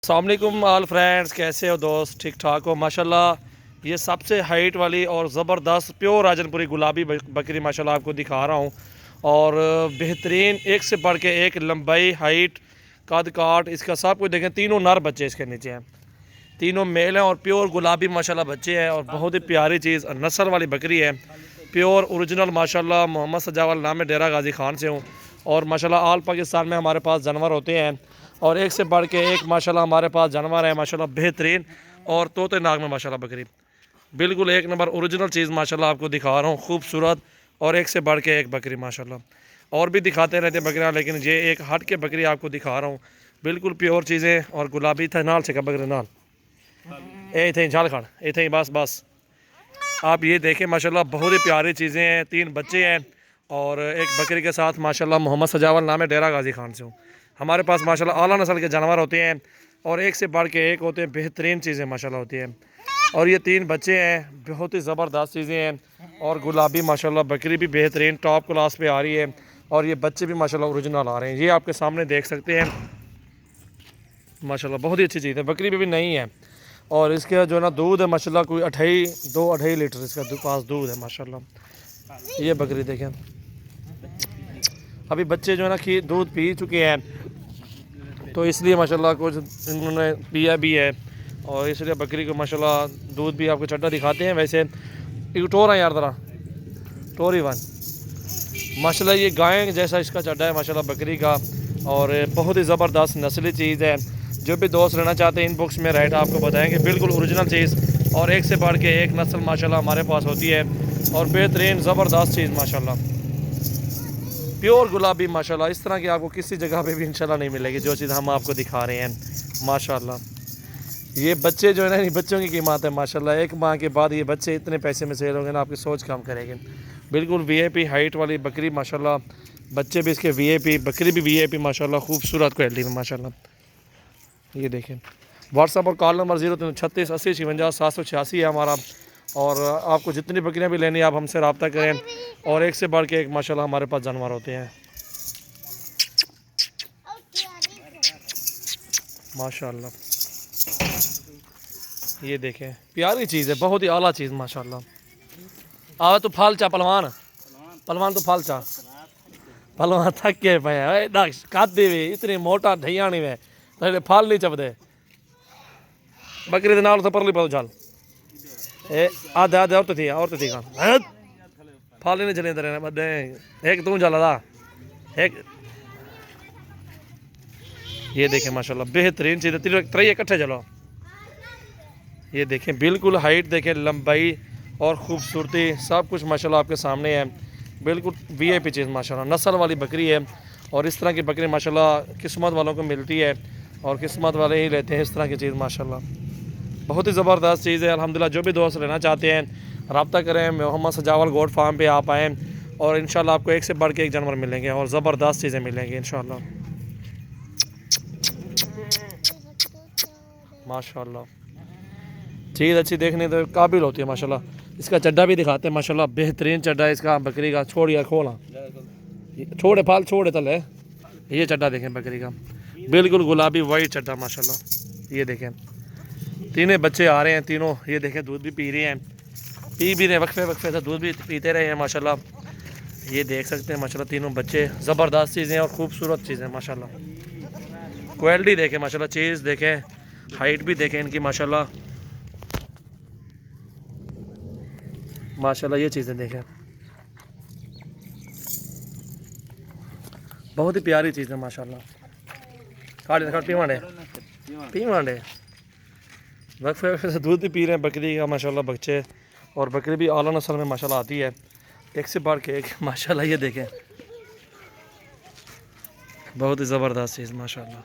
अस्सलाम वालेकुम all friends, कैसे हो दोस्त? ठीक ठाक हो माशाल्लाह। ये सबसे हाइट वाली और ज़बरदस्त प्योर राजनपुरी गुलाबी बकरी माशाल्लाह आपको दिखा रहा हूँ। और बेहतरीन, एक से बढ़ के एक लंबाई, हाइट, कद काट इसका सब कुछ देखें। तीनों नर बच्चे इसके नीचे हैं, तीनों मेल हैं और प्योर गुलाबी माशाल्लाह बच्चे हैं। और बहुत ही प्यारी चीज़ नस्ल वाली बकरी है, प्योर ओरिजिनल माशाल्लाह। मोहम्मद सजावल नाम है, डेरा गाजी खान से हूँ। और माशाल्लाह ऑल पाकिस्तान में हमारे पास जानवर होते हैं और एक से बढ़ के एक माशाल्लाह हमारे पास जानवर है माशाल्लाह बेहतरीन। और तोते नाग में माशाल्लाह बकरी बिल्कुल एक नंबर ओरिजिनल चीज़ माशाल्लाह आपको दिखा रहा हूँ, खूबसूरत और एक से बढ़ के एक बकरी माशाल्लाह। और भी दिखाते रहते हैं बकरियाँ, लेकिन ये एक हट के बकरी आपको दिखा रहा हूँ, बिल्कुल प्योर चीज़ें। और गुलाबी था नाल से बकरी नाल ए थे झालखंड ए थे बस बस आप ये देखें माशाल्लाह, बहुत ही प्यारी चीज़ें हैं। 3 बच्चे हैं और एक बकरी के साथ माशाल्लाह। मोहम्मद सजावल नाम है, डेरा गाजी खान से हूँ। हमारे पास माशाल्लाह आला नस्ल के जानवर होते हैं और एक से बढ़ के एक होते हैं, बेहतरीन चीज़ें माशाल्लाह होती हैं। और ये 3 बच्चे हैं, बहुत ही ज़बरदस्त चीज़ें हैं। और गुलाबी माशाल्लाह बकरी भी बेहतरीन टॉप क्लास पे आ रही है और ये बच्चे भी माशाल्लाह ओरिजिनल आ रहे हैं। ये आपके सामने देख सकते हैं माशाल्लाह, बहुत ही अच्छी चीज़ है। बकरी भी नहीं है और इसके जो है ना दूध है माशाल्लाह, कोई 2-2.5 लीटर इसका पास दूध है माशाल्लाह। ये बकरी देखें, अभी बच्चे जो है ना कि दूध पी चुके हैं, तो इसलिए माशाल्लाह कुछ इन्होंने पिया भी है और इसलिए बकरी को माशाल्लाह दूध भी आपको चड्डा दिखाते हैं। वैसे एक टोर है यार, ज़रा टोरी वन माशाल्लाह, ये गाय जैसा इसका चड्डा है माशाल्लाह बकरी का। और बहुत ही ज़बरदस्त नस्ली चीज़ है। जो भी दोस्त लेना चाहते हैं इनबॉक्स में रेट आपको बताएंगे, बिल्कुल ओरिजिनल चीज़ और एक से बढ़ के एक नस्ल माशाल्लाह हमारे पास होती है। और बेहतरीन ज़बरदस्त चीज़ माशाल्लाह, प्योर गुलाबी माशाल्लाह। इस तरह की आपको किसी जगह पे भी इंशाल्लाह नहीं मिलेगी जो चीज़ हम आपको दिखा रहे हैं माशाल्लाह। ये बच्चे जो है ना, इन बच्चों की कीमत है माशाल्लाह। 1 माह के बाद ये बच्चे इतने पैसे में सेल होंगे ना, आपकी सोच काम करेंगे। बिल्कुल वीआईपी हाइट वाली बकरी माशाल्लाह, बच्चे भी इसके वीआईपी, बकरी भी वीआईपी माशाल्लाह, खूबसूरत क्वालिटी में माशाल्लाह। ये देखें, व्हाट्सअप और कॉल नंबर 0336 80 56 786 है हमारा। और आपको जितनी बकरियां भी लेनी है आप हमसे रब्ता करें। और एक से बढ़ के एक माशाल्लाह हमारे पास जानवर होते हैं माशाल्लाह। ये देखें, प्यारी चीज़ है, बहुत ही आला चीज़ माशाल्लाह। आवे तो फाल चा पलवान पलवान तो फाल चा पलवान थक के पे खाते हुए इतनी मोटा ढैयानी में तो फाल नहीं चपदे। बकरी के नाल तो परली पाओ झाल ए आधे आधे और तो थी का फाल नहीं चले तेरे बदे। एक तू जाला था एक। ये देखें माशाल्लाह, बेहतरीन चीज़ है। 3 इकट्ठे चलो। ये देखें, बिल्कुल हाइट देखें, लंबाई और ख़ूबसूरती सब कुछ माशाल्लाह आपके सामने है। बिल्कुल वीआईपी चीज़ माशाल्लाह, नस्ल वाली बकरी है। और इस तरह की बकरी माशाल्लाह किस्मत वालों को मिलती है और किस्मत वाले ही लेते हैं इस तरह की चीज़ माशाल्लाह। बहुत ही ज़बरदस्त चीज़ है अल्हम्दुलिल्लाह। जो भी दोस्त लेना चाहते हैं रब्ता करें, मोहम्मद सजावल गोट फार्म पे आप आएँ और इंशाल्लाह आपको एक से बढ़ के एक जानवर मिलेंगे और ज़बरदस्त चीज़ें मिलेंगी इंशाल्लाह माशाल्लाह। चीज़ अच्छी देखने तो काबिल होती है माशाल्लाह। इसका चड्डा भी दिखाते हैं माशाल्लाह, बेहतरीन चड्डा है इसका बकरी का। छोड़ यार खोला छोड़े फाल छोड़े तले। ये चड्डा देखें बकरी का, बिल्कुल गुलाबी वाइट चड्डा माशाल्लाह। ये देखें, 3 बच्चे आ रहे हैं तीनों। ये देखें, दूध भी पी रहे हैं, पी भी रहे वक्फे वक्फे से दूध भी पीते रहे हैं माशाल्लाह। ये देख सकते हैं माशाल्लाह, तीनों बच्चे ज़बरदस्त चीज़ें और ख़ूबसूरत चीज़ें माशाल्लाह। क्वालिटी देखें माशाल्लाह, चीज़ देखें, हाइट भी देखें इनकी माशाल्लाह माशाल्लाह। ये चीज़ें देखें, बहुत ही प्यारी चीज़ है माशाल्लाह। काट पीवांडे वक्फे से दूध भी पी रहे हैं बकरी का माशाल्लाह बच्चे। और बकरी भी आला नस्ल में माशाल्लाह आती है, एक से बढ़ के एक माशाल्लाह। ये देखें, बहुत ही ज़बरदस्त चीज़ माशाल्लाह।